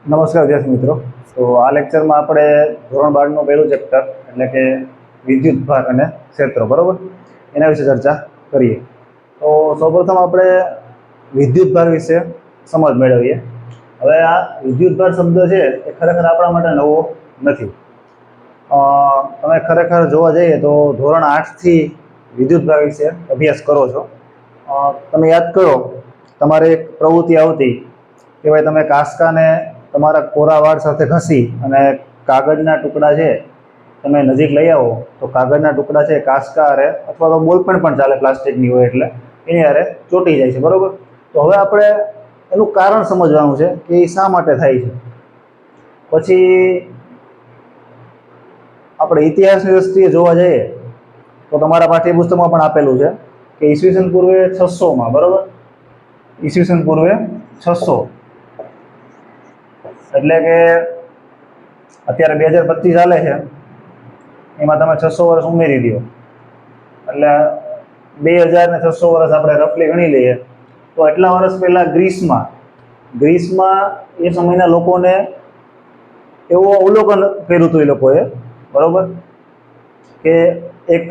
નમસ્કાર વિદ્યાર્થી મિત્રો. તો આ લેક્ચરમાં આપણે ધોરણ 12નું પહેલું ચેપ્ટર એટલે કે વિદ્યુત ભાર અને ક્ષેત્રો બરાબર એના વિશે ચર્ચા કરીએ. તો સૌપ્રથમ આપણે વિદ્યુત ભાર વિશે સમજ મેળવીએ. હવે આ વિદ્યુત ભાર શબ્દ છે એ ખરેખર આપણા માટે નવો નથી. તમે ખરેખર જોવા જઈએ તો ધોરણ 8થી વિદ્યુત ભાર વિશે અભ્યાસ કરો છો. તમે યાદ કરો, તમારે એક પ્રવૃત્તિ આવતી કે ભાઈ તમે કાંસકાને તમારા કોરા વાળ સાથે ઘસી અને કાગળના ટુકડા છે તમે નજીક લઈ આવો તો કાગળના ટુકડા છે કાંસકા હારે અથવા તો બોલપેન પણ ચાલે, પ્લાસ્ટિકની હોય એટલે એની હારે ચોંટી જાય છે બરાબર. તો હવે આપણે એનું કારણ સમજવાનું છે કે એ શા માટે થાય છે. પછી આપણે ઇતિહાસની દ્રષ્ટિએ જોવા જઈએ તો તમારા પાઠ્યપુસ્તકમાં પણ આપેલું છે કે ઈસવીસન પૂર્વે 600માં બરાબર, ઈસવીસન પૂર્વે 600 એટલે કે અત્યારે 2025 ચાલે છે, એમાં તમે 600 વર્ષ ઉમેરી દો એટલે 2600 વર્ષ આપણે રફલી ગણી લઈએ તો એટલા વર્ષ પહેલાં ગ્રીસમાં એ સમયના લોકોને એવું અવલોકન કર્યું હતું એ લોકોએ બરાબર કે એક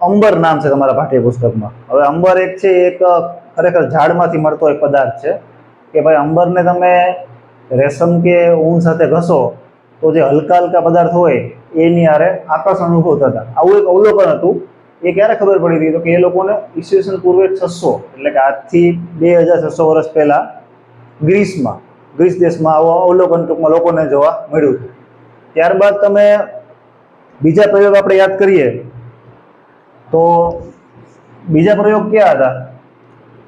અંબર નામ છે તમારા પાઠ્યપુસ્તકમાં. હવે અંબર એક છે, એક ખરેખર ઝાડમાંથી મળતો એક પદાર્થ છે કે ભાઈ અંબરને તમે રેશમ કે ઊન સાથે ઘસો તો જે હલકા હલકા પદાર્થ હોય એની હારે આકર્ષણ અનુભવતા હતા. આવું એક અવલોકન હતું. એ ક્યારે ખબર પડી હતી તો કે એ લોકોને ઈસવીસન પૂર્વે 600 એટલે કે આજથી 2600 વર્ષ પહેલા ગ્રીસ દેશમાં આવો અવલોકન ટૂંકમાં લોકોને જોવા મળ્યું હતું. ત્યારબાદ તમે બીજા પ્રયોગ આપણે યાદ કરીએ તો બીજા પ્રયોગ ક્યાં હતા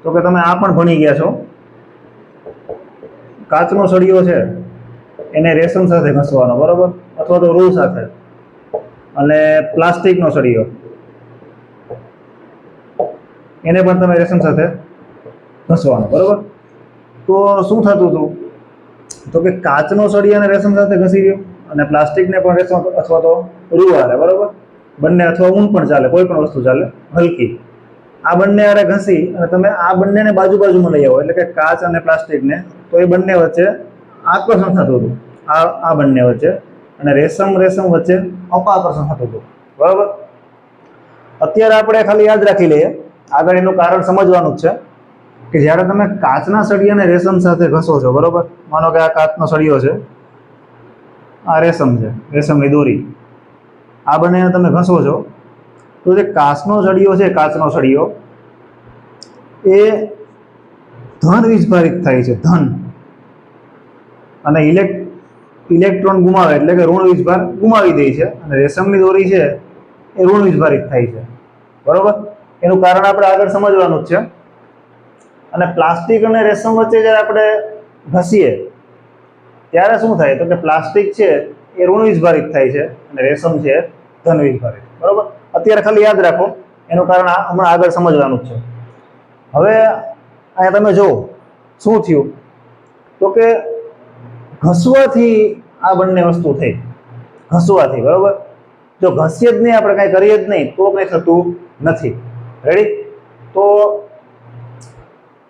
તો કે તમે આ પણ ભણી ગયા છો, કાચનો સળિયો છે એને રેશમ સાથે ઘસવાનો બરાબર અથવા તો રૂ સાથે, અને પ્લાસ્ટિકનો સળિયો એને પણ તમે રેશમ સાથે ઘસવાનો બરાબર. તો શું થતું હતું તો કે કાચનો સળિયાને રેશમ સાથે ઘસી રહ્યો અને પ્લાસ્ટિકને પણ રેશમ અથવા તો રૂ હારે બરાબર, બંને અથવા ઊન પણ ચાલે, કોઈ પણ વસ્તુ ચાલે હલકી, આ બંને હારે ઘસી અને તમે આ બંનેને બાજુમાં લઈ આવો એટલે કે કાચ અને પ્લાસ્ટિકને, તો એ બંને વચ્ચે આકર્ષણ થતું હતું આ બંને વચ્ચે, અને રેશમ વચ્ચે અપાકર્ષણ થતું હતું બરાબર. અત્યારે આપણે ખાલી યાદ રાખી લઈએ, આગળ એનું કારણ સમજવાનું જ છે કે જ્યારે તમે કાચના સળિયાને રેશમ સાથે ઘસો છો બરાબર, માનો કે આ કાચનો સળિયો છે, આ રેશમ છે, રેશમની દોરી, આ બંનેને તમે ઘસો છો તો જે કાચનો સળિયો એ ધન વીજભારિત થાય છે, ધન, અને ઇલેક્ટ્રોન ગુમાવે એટલે કે ઋણ વીજભાર ગુમાવી દે છે, અને રેશમની દોરી છે એ ઋણ વીજભારિત થાય છે બરોબર. એનું કારણ આપણે આગળ સમજવાનું જ છે. અને પ્લાસ્ટિક અને રેશમ વચ્ચે જ્યારે આપણે ઘસીએ ત્યારે શું થાય તો કે પ્લાસ્ટિક છે એ ઋણ વીજભારિત થાય છે અને રેશમ છે ધન વીજભારિત બરોબર. અત્યારે ખાલી યાદ રાખો, એનું કારણ હમણાં આગળ સમજવાનું જ છે. હવે અહીંયા તમે જુઓ શું થયું તો કે ઘસવાથી આ બંને વસ્તુ થઈ, ઘસવાથી બરોબર. જો ઘસીએ જ નહીં, આપણે કાંઈ કરીએ જ નહીં તો કંઈ થતું નથી. રેડી? તો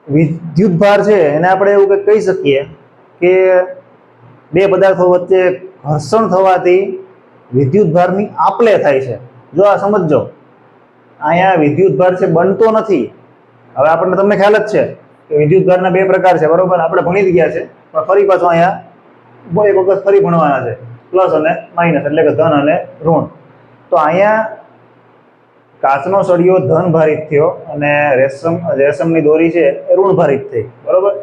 વિદ્યુત ભાર છે એને આપણે એવું કંઈક કહી શકીએ કે બે પદાર્થો વચ્ચે ઘર્ષણ થવાથી વિદ્યુત ભારની આપલે થાય છે. જો આ સમજજો, અહીંયા વિદ્યુત ભાર છે બનતો નથી. હવે આપણને તમને ખ્યાલ જ છે કે વિદ્યુત ભારના બે પ્રકાર છે બરોબર, આપણે ભણી જ ગયા છે, પણ ફરી પાછું અહીંયા એક વખત ફરી ભણવાના છે, પ્લસ અને માઇનસ એટલે કે ધન અને ઋણ. તો અહીંયા કાચનો સળિયો ધન ભારિત થયો અને રેશમની દોરી છે એ ઋણ ભારિત થઈ બરોબર.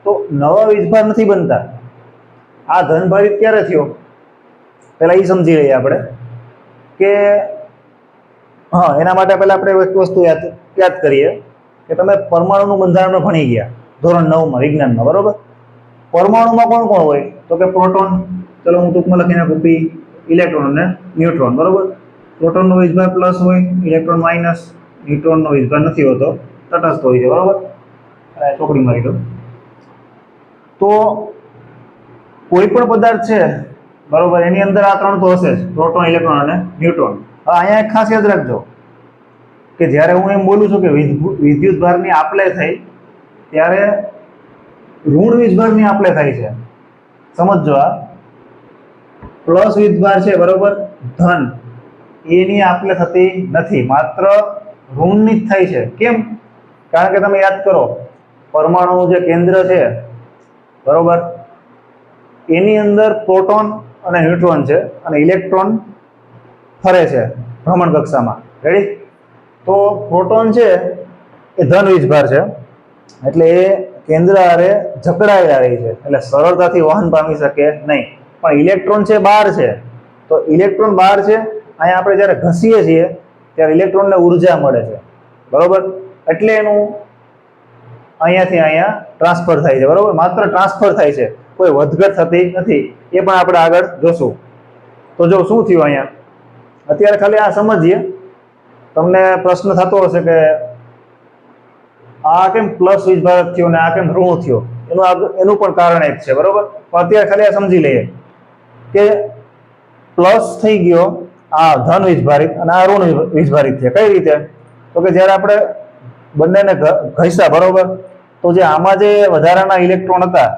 તો નવા વીજભાર નથી બનતા. આ ધન ભારિત ક્યારે થયો પહેલા એ સમજી લઈએ આપણે કે હા, એના માટે પહેલા આપણે એક વસ્તુ યાદ કરીએ કે તમે પરમાણુનું બંધારણ ભણી ગયા ધોરણ 9માં વિજ્ઞાનમાં બરોબર. પરમાણુમાં કોણ કોણ હોય તો કે પ્રોટોન, ચલો હું ટૂંકમાં લખી નાખું પી, ઇલેક્ટ્રોન અને ન્યુટ્રોન બરોબર. પ્રોટોનનો વીજભાર પ્લસ હોય, ઇલેક્ટ્રોન માઇનસ, ન્યુટ્રોનનો વીજભાર નથી હોતો, તટસ્થ હોય છે બરોબર. ચોકડી મારી દો. તો કોઈ પણ પદાર્થ છે બરોબર, એની અંદર આ ત્રણ તો હશે જ, પ્રોટોન, ઇલેક્ટ્રોન અને ન્યુટ્રોન. હવે અહીંયા એક ખાસ યાદ રાખજો કે જ્યારે હું એમ બોલું છું કે વિદ્યુત ભારની આપલે થઈ ત્યારે ઋણ વીજભારની આપલે થાય છે, સમજો આ પ્લસ વીજભાર છે બરોબર, ધન એની આપલે થતી નથી, માત્ર ઋણની જ થાય છે. કેમ? કારણ કે તમે યાદ કરો પરમાણુ જે કેન્દ્ર છે બરોબર, એની અંદર પ્રોટોન અને ન્યુટ્રોન છે અને ઇલેક્ટ્રોન ફરે છે ભ્રમણ કક્ષામાં. રેડી? તો પ્રોટોન છે એ ધન વીજભાર છે, એટલે એ કેન્દ્ર હારે જકડાયેલા રહી છે, એટલે સરળતાથી વહન પામી શકે નહીં. પણ ઇલેક્ટ્રોન છે બહાર છે, તો ઇલેક્ટ્રોન બહાર છે, અહીંયા આપણે જ્યારે ઘસીએ છીએ ત્યારે ઇલેક્ટ્રોનને ઉર્જા મળે છે બરોબર, એટલે એનું અહીંયાથી અહીંયા ટ્રાન્સફર થાય છે બરોબર. માત્ર ટ્રાન્સફર થાય છે, કોઈ વધઘટ થતી નથી. એ પણ આપણે આગળ જોશું. તો જો શું થયું અહીંયા, અત્યારે ખાલી આ સમજીએ. તમને પ્રશ્ન થતો હશે કે આ કેમ પ્લસ વીજભાર થયો ને આ કેમ ઋણ થયો, એનું પણ કારણ એક છે બરોબર. પણ અત્યારે ખાલી આ સમજી લઈએ કે પ્લસ થઈ ગયો આ ધન વીજભારિત અને આ ઋણ વીજભારિત છે. કઈ રીતે? તો કે જ્યારે આપણે બંનેને ઘસ્યા બરોબર, તો જે આમાં જે વધારાના ઇલેક્ટ્રોન હતા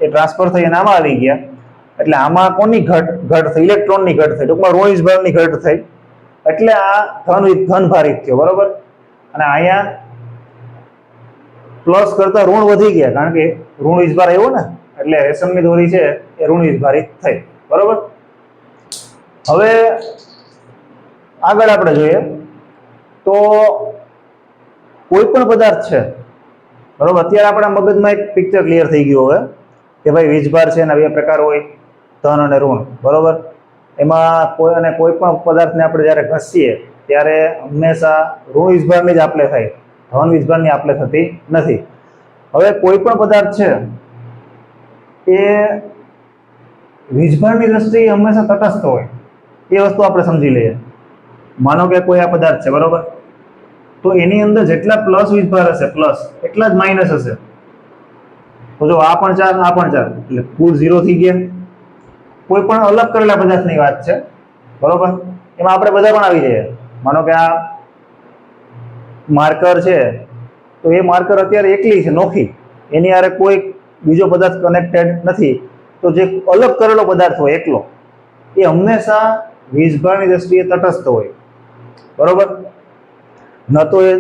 એ ટ્રાન્સફર થઈ અને આમાં આવી ગયા, એટલે આમાં કોની ઘટ થઈ? ઇલેક્ટ્રોનની ઘટ થઈ, ટૂંકમાં ઋણ વીજભારની ઘટ થઈ, એટલે આ ધન ભારિત થયો બરોબર. અને અહીંયા પ્લસ કરતા ઋણ વધી ગયા, કારણ કે ઋણ વીજભાર આવ્યો ને, એટલે રેશમની દોરી છે એ ઋણ વીજભારિત થઈ બરોબર. હવે આગળ આપણે જોઈએ તો કોઈ પણ પદાર્થ છે બરોબર, અત્યારે આપણા મગજમાં એક પિક્ચર ક્લિયર થઈ ગયું હવે કે ભાઈ વીજભાર છે એના બે પ્રકાર હોય, ધન અને ઋણ બરોબર. એમાં કોઈ પણ પદાર્થને આપણે જ્યારે ઘસીએ ત્યારે હંમેશા ઋણ વીજભારની જ આપલે થાય, ધન વીજભારની આપલે થતી નથી. હવે કોઈ પણ પદાર્થ છે એ વીજભારની દ્રષ્ટિએ હંમેશા તટસ્થ હોય, એ વસ્તુ આપણે સમજી લઈએ. માનો કે કોઈ આ પદાર્થ છે બરોબર, તો એની અંદર જેટલા પ્લસ વીજભાર હશે પ્લસ, એટલા જ માઇનસ હશે. તો જો આ પણ 4 આ પણ 4, એટલે કુલ 0 થઈ ગયા. કોઈ પણ અલગ કરેલા પદાર્થની વાત છે બરોબર, એમાં આપણે બધા પણ આવી જઈએ. માનો કે આ માર્કર છે, તો એ માર્કર અત્યારે એકલી છે નોખી, એની હારે કોઈ બીજો પદાર્થ કનેક્ટેડ નથી. તો જે અલગ કરેલો પદાર્થ હોય એકલો, એ હંમેશા વીજભારની દ્રષ્ટિએ તટસ્થ હોય બરોબર. ન તો એ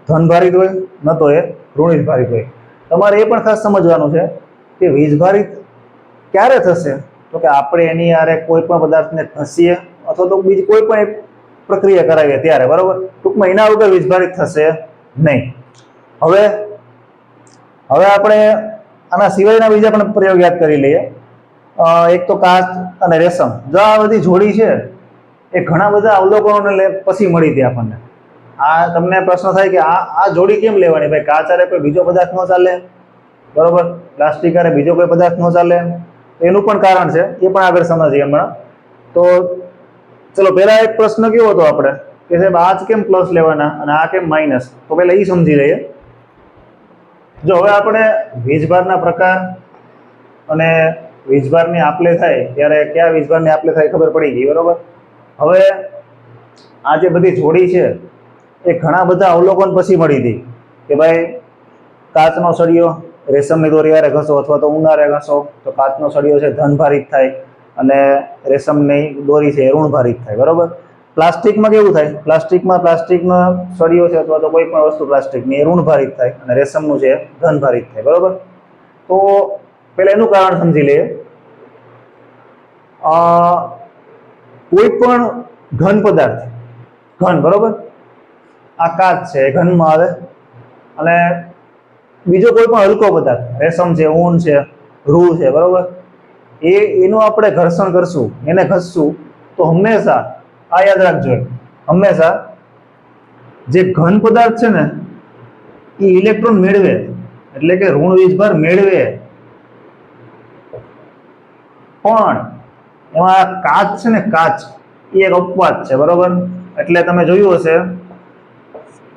ધનભારિત હોય, ન તો એ ઋણ વીજભારિત હોય. તમારે એ પણ ખાસ સમજવાનું છે કે વીજભારિત ક્યારે થશે, તો કે આપણે એની હારે કોઈ પણ પદાર્થને ઘસીએ અથવા તો બીજી કોઈ પણ એક પ્રક્રિયા કરાવીએ ત્યારે બરોબર. ટૂંકમાં એના વગર વીજભારિત થશે નહીં. હવે આપણે આના સિવાયના બીજા પણ પ્રયોગ યાદ કરી લઈએ. એક તો કાચ અને રેશમ. જો આ બધી જોડી છે એ ઘણા બધા અવલોકનોને પછી મળી હતી આપણને. આ તમને પ્રશ્ન થાય કે આ જોડી કેમ લેવાની? ભાઈ કાચ હારે કોઈ બીજો પદાર્થ ન ચાલે બરોબર, પ્લાસ્ટિક હારે બીજો કોઈ પદાર્થ ન ચાલે. એનું પણ કારણ છે, એ પણ આગળ સમજીએ હમણાં. તો ચલો પહેલા એક પ્રશ્ન કેવો હતો આપણે કે સાહેબ આ જ કેમ પ્લસ લેવાના અને આ કેમ માઇનસ? તો પહેલા એ સમજી લઈએ. જો હવે આપણે વીજભારના પ્રકાર અને વીજભારની આપલે થાય ત્યારે કયા વીજભારની આપલે થાય ખબર પડી ગઈ બરોબર. હવે આ જે બધી જોડી છે એ ઘણા બધા અવલોકન પછી મળી હતી કે ભાઈ કાચનો સળિયો રેશમની દોરી હારે ઘસો અથવા તો ઉનારે ઘસો તો કાચનો સળિયો છે ધનભારિત થાય અને રેશમની દોરી છે એ ઋણભારિત થાય બરોબર. પ્લાસ્ટિકમાં કેવું થાય? પ્લાસ્ટિકનો સળિયો છે અથવા તો કોઈ પણ વસ્તુ પ્લાસ્ટિકની એ ઋણભારિત થાય અને રેશમનું છે ધનભારિત થાય બરોબર. તો પહેલા એનું કારણ સમજી લઈએ. કોઈ પણ ઘન પદાર્થ, ઘન બરોબર, આ કાચ છે એ ઘનમાં આવે, અને બીજો કોઈ પણ હલકો પદાર્થ રેશમ છે, ઊન છે, રૂ છે બરોબર, એનું આપણે ઘર્ષણ કરશું, એને ઘસશું તો હંમેશા આ યાદ રાખજો, હંમેશા જે ઘન પદાર્થ છે ને એ ઇલેક્ટ્રોન મેળવે, એટલે કે ઋણ વીજભાર મેળવે, પણ એમાં કાચ છે ને, કાચ એ એક અપવાદ છે બરોબર. એટલે તમે જોયું હશે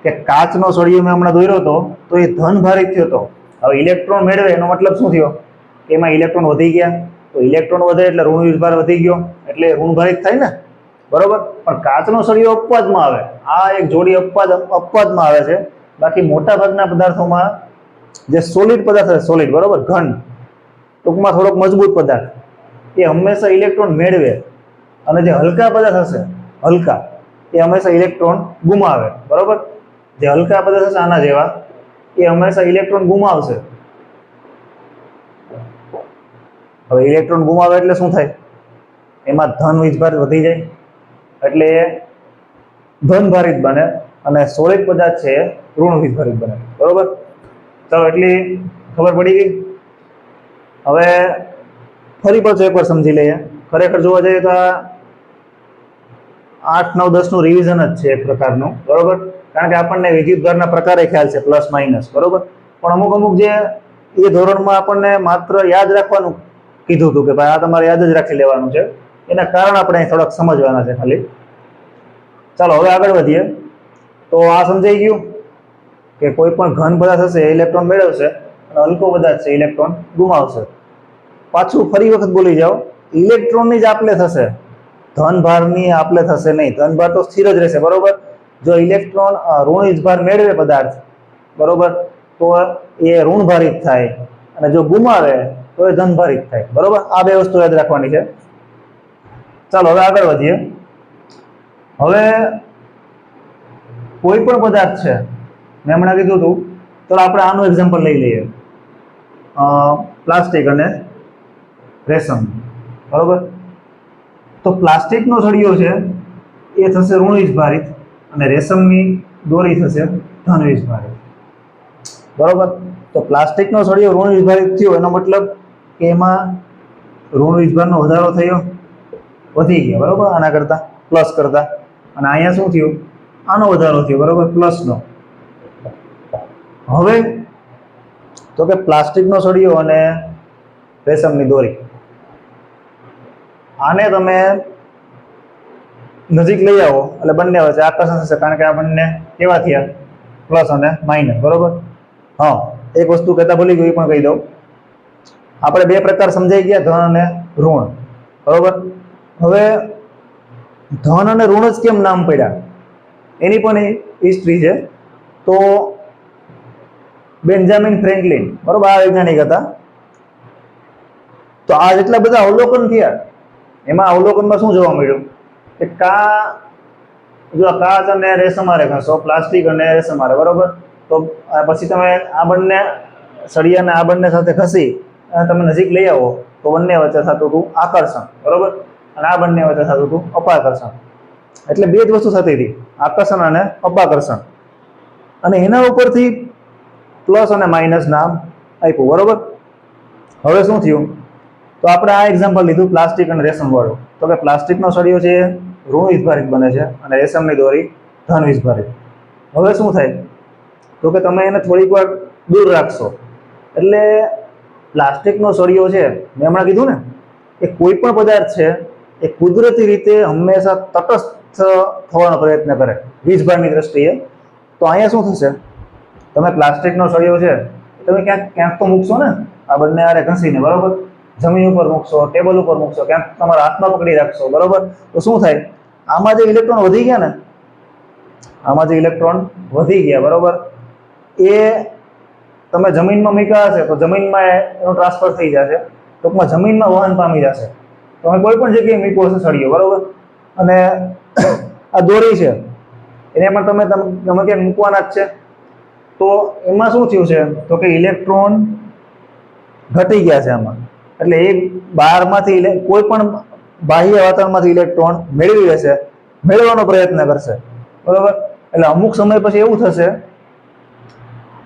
કે કાચનો સળિયો મેં હમણાં દોર્યો હતો તો એ ધનભારિત થયો હતો. હવે ઇલેક્ટ્રોન મેળવે એનો મતલબ શું થયો? એમાં ઇલેક્ટ્રોન વધી ગયા, તો ઇલેક્ટ્રોન વધે એટલે ઋણ વીજભાર વધી ગયો, એટલે ઋણભારિત થાય ને બરોબર. પણ કાચનો સળિયો અપવાદમાં આવે, આ એક જોડી અપવાદમાં આવે છે. બાકી મોટા ભાગના પદાર્થોમાં જે સોલિડ પદાર્થ છે, સોલિડ બરોબર, ઘન, ટૂંકમાં થોડોક મજબૂત પદાર્થ, એ હંમેશા ઇલેક્ટ્રોન મેળવે, અને જે હલકા પદાર્થ હશે, હલકા, એ હંમેશા ઇલેક્ટ્રોન ગુમાવે, બરોબર? જે હલકા પદાર્થ હશે આના જેવા, એ હંમેશા ઇલેક્ટ્રોન ગુમાવશે. હવે ઇલેક્ટ્રોન ગુમાવે એટલે શું થાય? એમાં ધન વીજભાર વધી જાય, એટલે એ ધન ભારિત બને, અને સોલિડ પદાર્થ છે એ ઋણ વીજભારિત બને, બરોબર? ચાલો એટલી ખબર પડી ગઈ. હવે ફરી પાછું એકવાર સમજી લઈએ. ખરેખર જોવા જઈએ તો આ 8, 9, 10 નું રિવિઝન જ છે એક પ્રકારનું, બરોબર? કારણ કે આપણને વિદ્યુતભારના પ્રકારે ખ્યાલ છે, પ્લસ માઇનસ, બરોબર? પણ અમુક જે એ ધોરણમાં આપણને માત્ર યાદ રાખવાનું કીધું હતું કે ભાઈ આ તમારે યાદ જ રાખી લેવાનું છે, એના કારણ આપણે થોડાક સમજવાના છે ખાલી. ચાલો હવે આગળ વધીએ. તો આ સમજાઈ ગયું કે કોઈ પણ ઘન પદાર્થ હશે ઇલેક્ટ્રોન મેળવશે, અને હલકો પદાર્થ છે ઇલેક્ટ્રોન ગુમાવશે. પાછું ફરી વખત બોલી જાઓ, ઇલેક્ટ્રોનની જ આપલે થશે, ધન ભારની આપલે થશે નહીં. ધન ભાર તો સ્થિર જ રહેશે, બરોબર? જો ઇલેક્ટ્રોન ઋણ વીજભાર મેળવે પદાર્થ, બરોબર, તો એ ઋણ ભારિત થાય, અને જો ગુમાવે તો એ ધન ભારિત થાય, બરોબર? આ બે વસ્તુ યાદ રાખવાની છે. ચાલો હવે આગળ વધીએ. હવે કોઈ પણ પદાર્થ છે, મેં હમણાં કીધું હતું, તો આપણે આનું એક્ઝામ્પલ લઈ લઈએ, પ્લાસ્ટિક અને રેશમ, બરોબર? તો પ્લાસ્ટિકનો સળિયો છે એ થશે ઋણ વીજભારિત, અને રેશમની દોરી થશે ધન વીજભારિત, બરોબર? તો પ્લાસ્ટિકનો સળિયો ઋણ વીજભારિત થયો, એનો મતલબ કે એમાં ઋણ વીજભારનો વધારો થયો, વધી ગયા, બરોબર? આના કરતા પ્લસ કરતા. અને અહીંયા શું થયું? આનો વધારો થયો, બરોબર? પ્લસનો. હવે તો કે પ્લાસ્ટિકનો સળિયો અને રેશમની દોરી, આને તમે નજીક લઈ આવો એટલે બંને વચ્ચે આકર્ષણ થશે, કારણ કે આ બંને કેવા થયા? પ્લસ અને માઇનસ, બરોબર? હા, એક વસ્તુ કહેતા ભૂલી ગયું, એ પણ કહી દઉં. આપણે બે પ્રકાર સમજાઈ ગયા, ધન અને ઋણ, બરોબર? હવે ધન અને ઋણ જ કેમ નામ પડ્યા એની પણ હિસ્ટ્રી છે. તો બેન્જામિન ફ્રેન્કલિન, બરોબર, આ વૈજ્ઞાનિક હતા. તો આ જેટલા બધા અવલોકન થયા, એમાં અવલોકનમાં શું જોવા મળ્યું કે જો કાચ અને રેશમ હારે ઘસો, પ્લાસ્ટિક અને રેશમ હારે, બરોબર? તો પછી તમે આ બંને સળિયાને આ બંને સાથે ઘસી અને તમે નજીક લઈ આવો તો બંને વચ્ચે થતું હતું આકર્ષણ, બરોબર? અને આ બંને વચ્ચે થતું હતું અપાકર્ષણ. એટલે બે જ વસ્તુ થતી હતી, આકર્ષણ અને અપાકર્ષણ. અને એના ઉપરથી પ્લસ અને માઇનસ નામ આપ્યું, બરોબર? હવે શું થયું? તો આપણે આ એક્ઝામ્પલ લીધું પ્લાસ્ટિક અને રેશમ વાળું. તો કે પ્લાસ્ટિકનો સળિયો છે ઋણ વીજભારિત બને છે, અને રેશમની દોરી ધન વીજભારિત. હવે શું થાય? તો કે તમે એને થોડીક વાર દૂર રાખશો એટલે પ્લાસ્ટિકનો સળિયો છે, મેં હમણાં કીધું ને, એ કોઈ પણ પદાર્થ છે એ કુદરતી રીતે હંમેશા તટસ્થ થવાનો પ્રયત્ન કરે વીજભારની દ્રષ્ટિએ. તો અહીંયા શું થશે? તમે પ્લાસ્ટિકનો સળિયો છે તમે ક્યાંક તો મૂકશો ને, આ બંને હારે ઘસીને, બરોબર? જમીન ઉપર મૂકશો, ટેબલ ઉપર મૂકશો, ક્યાંક તમારા હાથમાં પકડી રાખશો, બરોબર? તો શું થાય? આમાં જે ઇલેક્ટ્રોન વધી ગયા ને, આમાં જે ઇલેક્ટ્રોન વધી ગયા, બરોબર, એ તમે જમીનમાં મૂક્યા હશે તો જમીનમાં એનું ટ્રાન્સફર થઈ જશે, ટૂંકમાં જમીનમાં વહન પામી જશે. તમે કોઈ પણ જગ્યાએ મૂક્યો હશે સળિયો, બરોબર? અને આ દોરી છે એને પણ તમે ક્યાંક મૂકવાના જ છે. તો એમાં શું થયું છે? તો કે ઇલેક્ટ્રોન ઘટી ગયા છે આમાં. એટલે એ બહારમાંથી કોઈ પણ બાહ્ય વાતાવરણમાંથી ઇલેક્ટ્રોન મેળવી લેશે, મેળવવાનો પ્રયત્ન કરશે, બરોબર? એટલે અમુક સમય પછી એવું થશે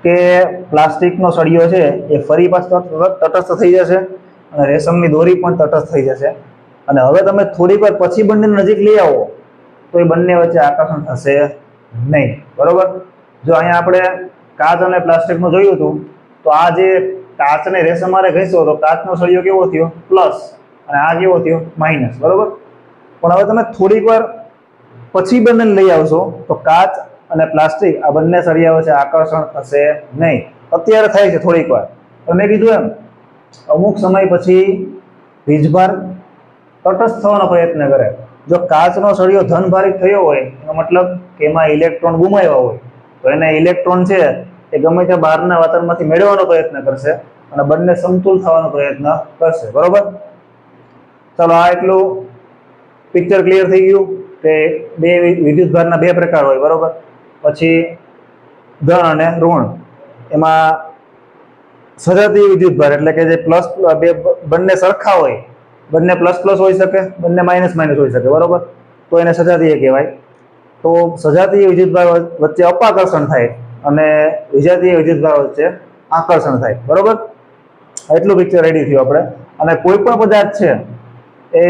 કે પ્લાસ્ટિકનો સળિયો છે એ ફરી પાછો તટસ્થ થઈ જશે, અને રેશમની દોરી પણ તટસ્થ થઈ જશે. અને હવે તમે થોડીક વાર પછી બંને નજીક લઈ આવો તો એ બંને વચ્ચે આકર્ષણ થશે નહીં, બરોબર? જો અહીંયા આપણે કાચ અને પ્લાસ્ટિકનું જોયું હતું, તો આ જે કાચને રેશમ હારે ઘસ્યો તો કાચનો સળિયો કેવો થયો? પ્લસ, અને આ કેવો થયો? માઇનસ, બરોબર? પણ હવે તમે થોડીક વાર પછી બંને લઈ આવશો તો કાચ અને પ્લાસ્ટિક આ બંને સળિયા વચ્ચે આકર્ષણ થશે નહીં. અત્યારે થાય છે થોડીક વાર. મેં કીધું એમ અમુક સમય પછી વીજભાર તટસ્થ થવાનો પ્રયત્ન કરે. જો કાચનો સળિયો ધન ભારિત થયો હોય એનો મતલબ કે એમાં ઇલેક્ટ્રોન ગુમાવ્યા હોય, તો એને ઇલેક્ટ્રોન છે એ ગમે ત્યાં બહારના વાતાવરણમાંથી મેળવવાનો પ્રયત્ન કરશે, અને બંને સમતુલ થવાનો પ્રયત્ન કરશે, બરોબર. ચાલો, આ એટલું પિક્ચર ક્લિયર થઈ ગયું કે બે વિદ્યુતભારના બે પ્રકાર હોય, બરોબર. પછી ધન અને ઋણ, એમાં સજાતીય વિદ્યુતભાર એટલે કે જે પ્લસ બે બંને સરખા હોય, બંને પ્લસ પ્લસ હોઈ શકે, બંને માઇનસ માઇનસ હોઈ શકે, બરોબર, તો એને સજાતીય કહેવાય. તો સજાતીય વિદ્યુતભાર વચ્ચે અપાકર્ષણ થાય અને વિજાતીય વિદ્યુતભાર વચ્ચે આકર્ષણ થાય, બરોબર. એટલું પિક્ચર રેડી થયું આપણે. અને કોઈ પણ પદાર્થ છે એ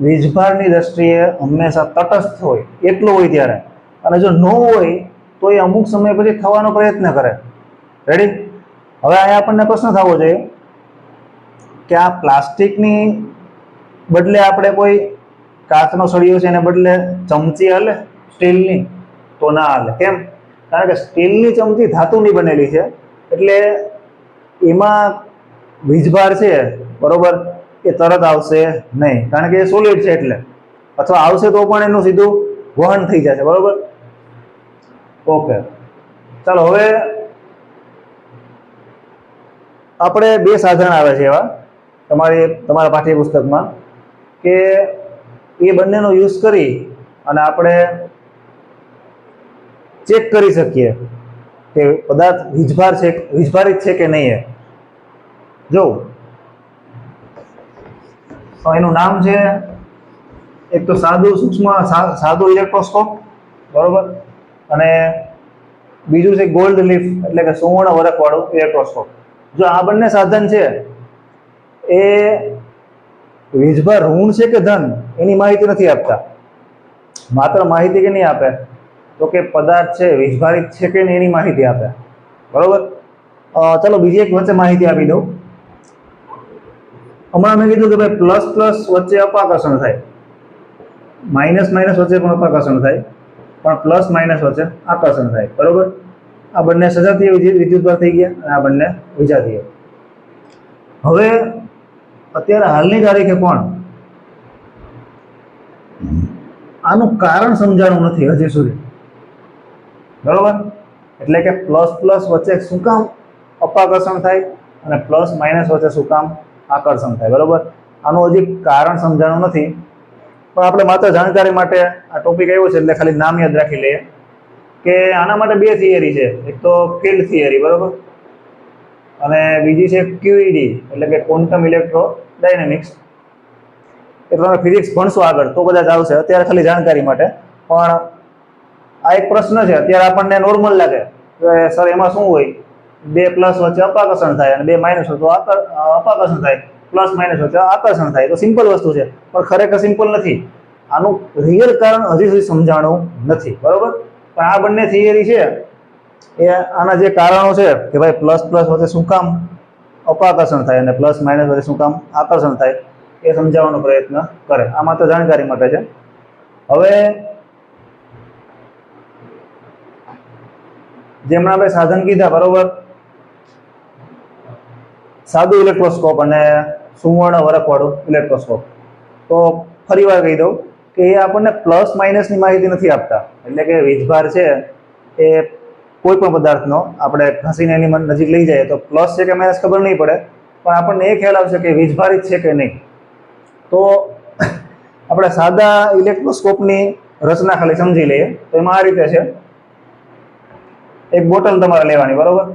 વીજભારની દ્રષ્ટિએ હંમેશા તટસ્થ હોય, એટલું હોય ત્યારે, અને જો ન હોય તો એ અમુક સમય પછી થવાનો પ્રયત્ન કરે. રેડી? હવે અહીંયા આપણને પ્રશ્ન થવો જોઈએ કે આ પ્લાસ્ટિકની બદલે આપણે કોઈ કાચનો સળિયો છે એને બદલે ચમચી હાલે સ્ટીલની? તો ના હાલે. કેમ? કારણ કે સ્ટીલની ચમચી ધાતુની બનેલી છે, એટલે એમાં વીજભાર છે, બરોબર, એ તરત આવશે નહીં, કારણ કે એ સોલિડ છે એટલે, અથવા આવશે તો પણ એનું સીધું વહન થઈ જશે, બરોબર. ઓકે, ચાલો હવે આપણે બે સાધન આવે છે એવા તમારા પાઠ્યપુસ્તકમાં કે એ બંનેનો યુઝ કરી અને આપણે ચેક કરી શકીએ કે પદાર્થ વીજભારિત છે કે નહીં. જો એનું નામ છે એક તો સાદું ઇલેક્ટ્રોસ્કોપ, બરોબર, અને બીજું છે ગોલ્ડ લીફ એટલે કે સુવર્ણ વરખવાળું ઇલેક્ટ્રોસ્કોપ. જો આ બંને સાધન છે એ વીજભાર ઋણ છે કે ધન એની માહિતી નથી આપતા. માત્ર માહિતી કે નહીં આપે તો કે પદાર્થ છે વીજભારિત છે કે નહીં એની માહિતી આપે, બરોબર. ચલો બીજી એક વચ્ચે માહિતી આપી દઉં. હમણાં મેં કીધું કે ભાઈ પ્લસ પ્લસ વચ્ચે અપાકર્ષણ થાય, માઇનસ માઇનસ વચ્ચે પણ અપાકર્ષણ થાય, પણ પ્લસ માઇનસ વચ્ચે આકર્ષણ થાય, બરોબર. આ બંને સજાતીય વિદ્યુતભાર થઈ ગયા અને આ બંને વિજાતીય. હવે અત્યારે હાલની તારીખે પણ આનું કારણ સમજાણું નથી હજી સુધી, બરોબર. એટલે કે પ્લસ પ્લસ વચ્ચે શું કામ અપાકર્ષણ થાય અને પ્લસ માઇનસ વચ્ચે શું કામ આકર્ષણ થાય, બરોબર. આનું હજી કારણ સમજાણું નથી, પણ આપણે માત્ર જાણકારી માટે આ ટોપિક આવ્યો છે એટલે ખાલી નામ યાદ રાખી લઈએ કે આના માટે બે થિયરી છે. એક તો ફિલ્ડ થિયરી, બરોબર, અને બીજી છે QED એટલે કે ક્વોન્ટમ ઇલેક્ટ્રો ડાયનેમિક્સ. એ તમે ફિઝિક્સ ભણશો આગળ તો કદાચ આવશે, અત્યારે ખાલી જાણકારી માટે. પણ આ એક પ્રશ્ન છે, અત્યારે આપણને નોર્મલ લાગે કે સર એમાં શું હોય, બે પ્લસ વચ્ચે અપાકર્ષણ થાય અને બે માઇનસ વચ્ચે અપાકર્ષણ થાય, પ્લસ માઇનસ વચ્ચે આકર્ષણ થાય, તો સિમ્પલ વસ્તુ છે. પણ ખરેખર સિમ્પલ નથી, આનું રિયલ કારણ હજી સુધી સમજાણું નથી, બરોબર. પણ આ બંને થિયરી છે એ આના જે કારણો છે કે ભાઈ પ્લસ પ્લસ વચ્ચે શું કામ અપાકર્ષણ થાય અને પ્લસ માઇનસ વચ્ચે શું કામ આકર્ષણ થાય એ સમજાવવાનો પ્રયત્ન કરે. આ માત્ર જાણકારી માટે છે. હવે જેમણે આપણે સાધન કીધા, બરોબર, સાદું ઇલેક્ટ્રોસ્કોપ અને સુવર્ણ વરખવાળું ઇલેક્ટ્રોસ્કોપ, તો ફરી વાર કહી દઉં કે એ આપણને પ્લસ માઇનસની માહિતી નથી આપતા. એટલે કે વીજભાર છે એ કોઈ પણ પદાર્થનો આપણે ઘસીને એની નજીક લઈ જાય તો પ્લસ છે કે માઇનસ ખબર નહીં પડે, પણ આપણને એ ખ્યાલ આવશે કે વીજભારિત છે કે નહીં. તો આપણે સાદા ઇલેક્ટ્રોસ્કોપની રચના ખાલી સમજી લઈએ તો એમાં આ રીતે છે. એક બોટલ તમારે લેવાની, બરોબર,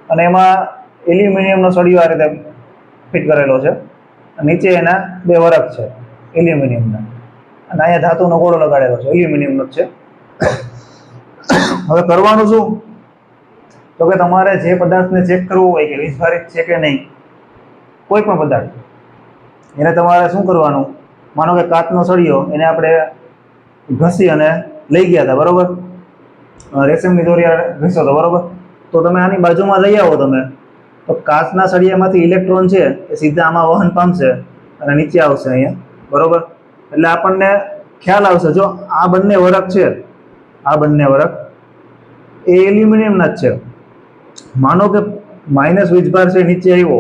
અને એમાં એલ્યુમિનિયમનો સળિયો આ રીતે ફિટ કરેલો છે, નીચે એના બે વરખ છે એલ્યુમિનિયમના, અને અહીંયા ધાતુનો ગોળો લગાડેલો છે, એલ્યુમિનિયમનો જ છે. હવે કરવાનું શું? તો કે તમારે જે પદાર્થને ચેક કરવું હોય કે વીજભારિત છે કે નહીં, કોઈ પણ પદાર્થ, એને તમારે શું કરવાનું? માનો કે કાચનો સળિયો એને આપણે ઘસી અને લઈ ગયા હતા, બરોબર, રેશમની દોરી ઘસ્યો હતો, બરોબર. તો તમે આની બાજુમાં લઈ આવો તમે, તો કાચના સળિયામાંથી ઇલેક્ટ્રોન છે એ સીધા આમાં વહન પામશે અને નીચે આવશે અહીંયા, બરોબર. એટલે આપણને ખ્યાલ આવશે, જો આ બંને વરખ છે, આ બંને વરખ એ એલ્યુમિનિયમના જ છે. માનો કે માઇનસ વીજભાર છે નીચે આવ્યો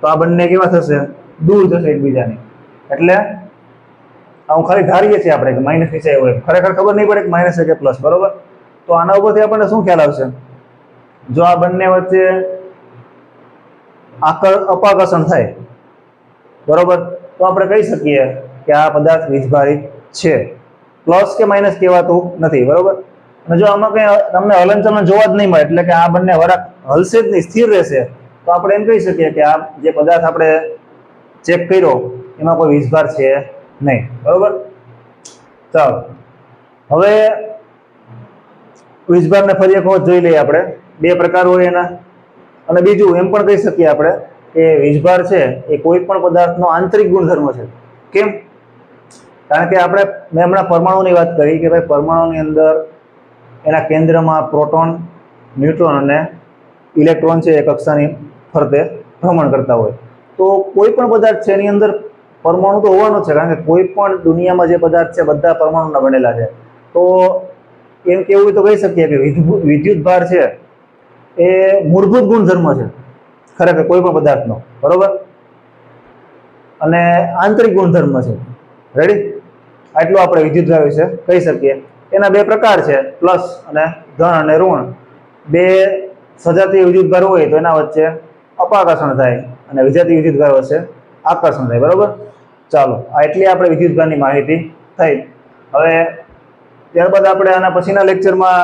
તો આ બંને કેવા થશે? દૂર જશે એકબીજાની. એટલે હું ખાલી ધારીએ છીએ આપણે કે માઇનસ નીચે આવ્યો હોય, ખરેખર ખબર નહીં પડે કે માઇનસ છે કે પ્લસ, બરોબર. તો આના ઉપરથી આપણને શું ખ્યાલ આવશે? જો આ બંને વચ્ચે અપાકર્ષણ થાય, બરોબર, તો આપણે કહી શકીએ કે આ પદાર્થ વીજભારિત છે. પ્લસ કે માઇનસ કહેવાતું નથી, બરોબર. અને જો આમાં કઈ તમને હલનચલન જોવા જ નહીં મળે, એટલે કે આ બંને વળાંક હલશે જ નહીં, સ્થિર રહેશે, તો આપણે એમ કહી શકીએ કે આ જે પદાર્થ આપણે ચેક કર્યો એમાં કોઈ વીજભાર છે નહીં, બરોબર. ચાલો હવે વીજભારને ફરી એક વખત જોઈ લઈએ આપણે. બે પ્રકાર હોય એના. અને બીજું એમ પણ કહી શકીએ આપણે કે વીજભાર છે એ કોઈ પણ પદાર્થનો આંતરિક ગુણધર્મ છે. કેમ? કારણ કે મેં હમણાં પરમાણુની વાત કરી કે ભાઈ પરમાણુની અંદર એના કેન્દ્રમાં પ્રોટોન, ન્યુટ્રોન અને ઇલેક્ટ્રોન છે એ કક્ષાની ફરતે ભ્રમણ કરતા હોય. તો કોઈ પણ પદાર્થ છે એની અંદર પરમાણુ તો હોવાનો છે, કારણ કે કોઈ પણ દુનિયામાં જે પદાર્થ છે બધા પરમાણુના બનેલા છે. તો એમ કેવું હોય તો કહી શકીએ કે વિદ્યુત ભાર છે એ મૂળભૂત ગુણધર્મ છે ખરેખર કોઈ પણ પદાર્થનો, બરોબર, અને આંતરિક ગુણધર્મ છે. રેડી? આટલું આપણે વિદ્યુત ભાર વિશે કહી શકીએ. એના બે પ્રકાર છે, પ્લસ અને ધન અને ઋણ. બે સજાતીય વિદ્યુત ભાર હોય તો એના વચ્ચે અપાકર્ષણ થાય અને વિજાતીય વિદ્યુત ભાર વચ્ચે આકર્ષણ થાય, બરોબર. ચાલો, એટલી આપણે વિદ્યુત ભારની માહિતી થઈ. હવે ત્યારબાદ આપણે આના પછીના લેક્ચરમાં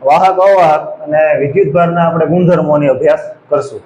વાહક, અવાહક અને વિદ્યુત ભારના આપણે ગુણધર્મોની અભ્યાસ કરશું.